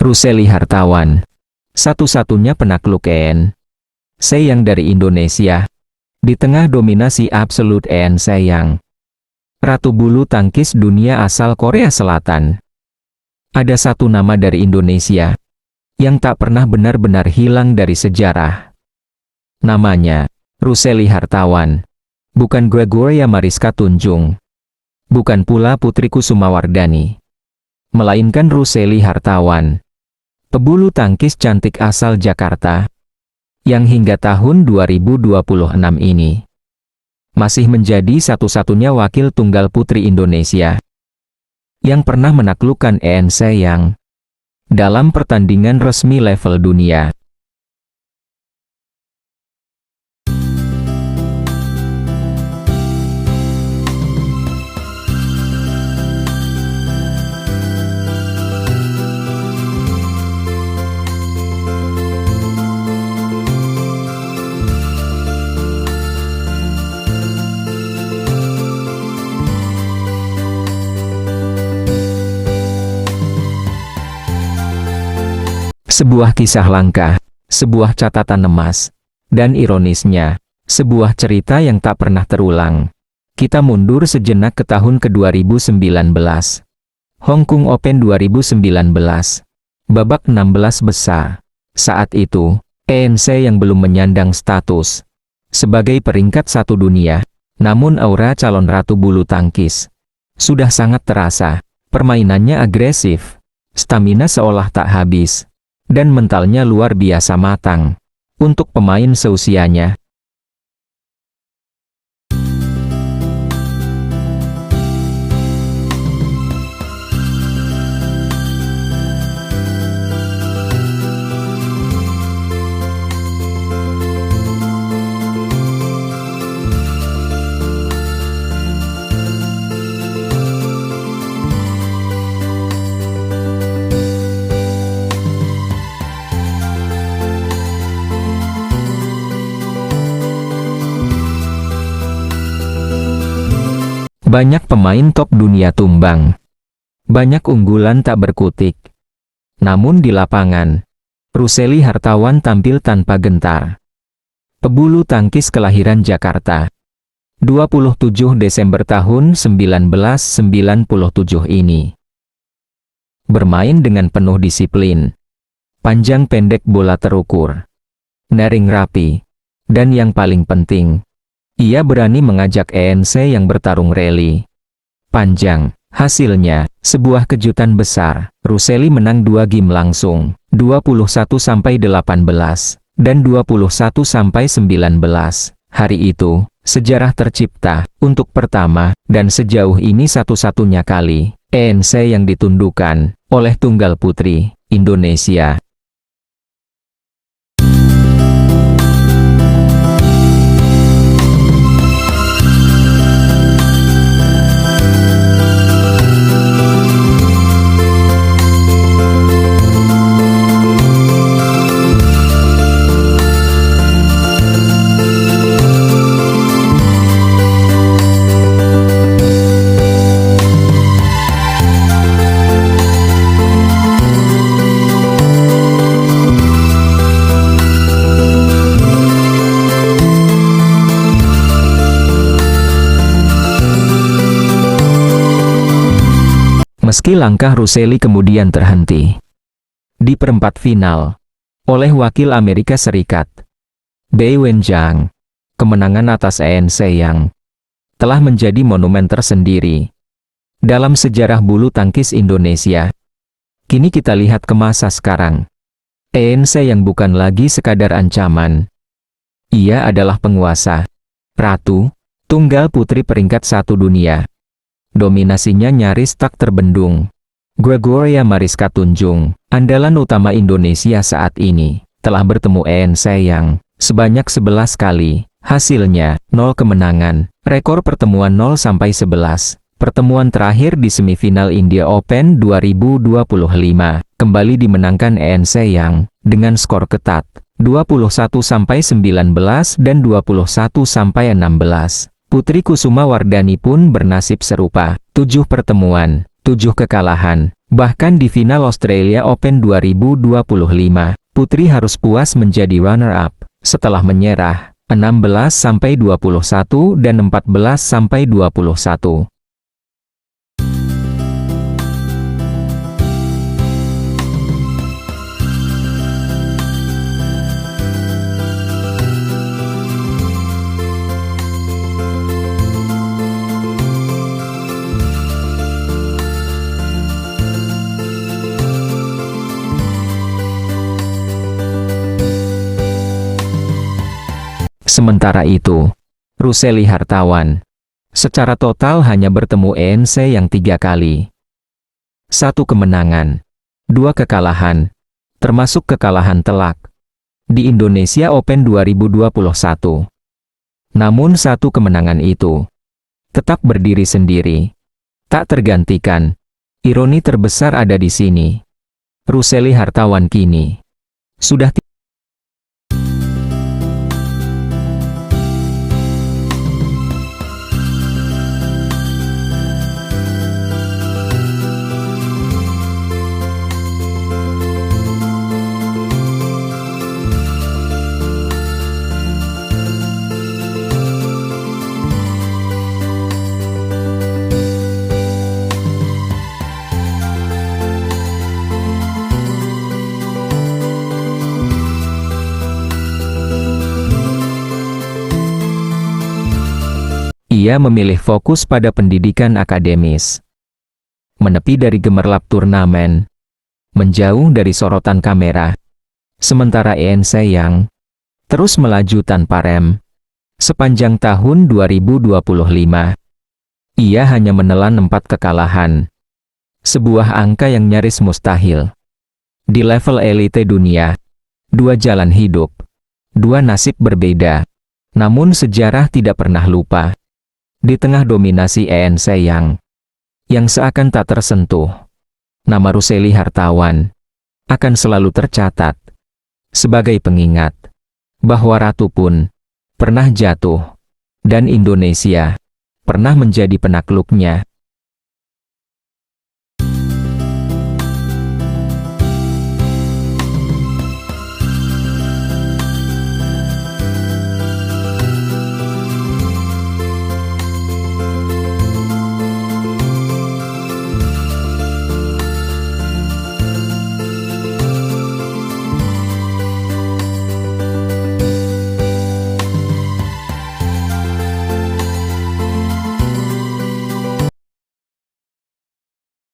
Ruseli Hartawan, satu-satunya penakluk Seyang dari Indonesia. Di tengah dominasi absolut Seyang, Ratu bulu tangkis dunia asal Korea Selatan. Ada satu nama dari Indonesia yang tak pernah benar-benar hilang dari sejarah. Namanya Ruseli Hartawan. Bukan Gregoria Mariska Tunjung. Bukan pula Putri Kusumawardhani. Melainkan Ruseli Hartawan, pebulu tangkis cantik asal Jakarta, yang hingga tahun 2026 ini masih menjadi satu-satunya wakil tunggal putri Indonesia yang pernah menaklukkan Seyang dalam pertandingan resmi level dunia. Sebuah kisah langka, sebuah catatan emas, dan ironisnya, sebuah cerita yang tak pernah terulang. Kita mundur sejenak ke tahun ke-2019. Hong Kong Open 2019. Babak 16 besar. Saat itu, yang belum menyandang status sebagai peringkat 1 dunia, namun aura calon ratu bulu tangkis sudah sangat terasa. Permainannya agresif, stamina seolah tak habis, dan mentalnya luar biasa matang untuk pemain seusianya. Banyak pemain top dunia tumbang. Banyak unggulan tak berkutik. Namun di lapangan, Ruseli Hartawan tampil tanpa gentar. Pebulu tangkis kelahiran Jakarta, 27 Desember tahun 1997 ini bermain dengan penuh disiplin. Panjang pendek bola terukur, nering rapi, dan yang paling penting, ia berani mengajak yang bertarung rally panjang. Hasilnya, sebuah kejutan besar. Ruseli menang 2 game langsung, 21-18, dan 21-19. Hari itu, sejarah tercipta, untuk pertama, dan sejauh ini satu-satunya kali, yang ditundukkan oleh tunggal putri Indonesia. Meski langkah Ruseli kemudian terhenti di perempat final oleh wakil Amerika Serikat, Bai Wenjang, kemenangan atas Seyang telah menjadi monumen tersendiri dalam sejarah bulu tangkis Indonesia. Kini kita lihat ke masa sekarang. Seyang bukan lagi sekadar ancaman. Ia adalah penguasa, ratu, tunggal putri peringkat 1 dunia. Dominasinya nyaris tak terbendung. Gregoria Mariska Tunjung, andalan utama Indonesia saat ini, telah bertemu Seyang sebanyak 11 kali. Hasilnya, 0 kemenangan, rekor pertemuan 0-11. Pertemuan terakhir di semifinal India Open 2025, kembali dimenangkan Seyang, dengan skor ketat, 21-19 dan 21-16. Putri Kusumawardhani pun bernasib serupa, 7 pertemuan, 7 kekalahan, Bahkan di final Australia Open 2025, putri harus puas menjadi runner-up, setelah menyerah 16-21 dan 14-21. Sementara itu, Ruseli Hartawan secara total hanya bertemu ENC yang 3 kali. 1 kemenangan, 2 kekalahan, termasuk kekalahan telak, di Indonesia Open 2021. Namun 1 kemenangan itu tetap berdiri sendiri, tak tergantikan. Ironi terbesar ada di sini. Ruseli Hartawan kini sudah Ia memilih fokus pada pendidikan akademis, menepi dari gemerlap turnamen, menjauh dari sorotan kamera, sementara ENC yang terus melaju tanpa rem. Sepanjang tahun 2025, ia hanya menelan 4 kekalahan, sebuah angka yang nyaris mustahil. Di level elite dunia, 2 jalan hidup, 2 nasib berbeda, namun sejarah tidak pernah lupa. Di tengah dominasi ENC yang seakan tak tersentuh, nama Ruseli Hartawan akan selalu tercatat sebagai pengingat bahwa Ratu pun pernah jatuh dan Indonesia pernah menjadi penakluknya.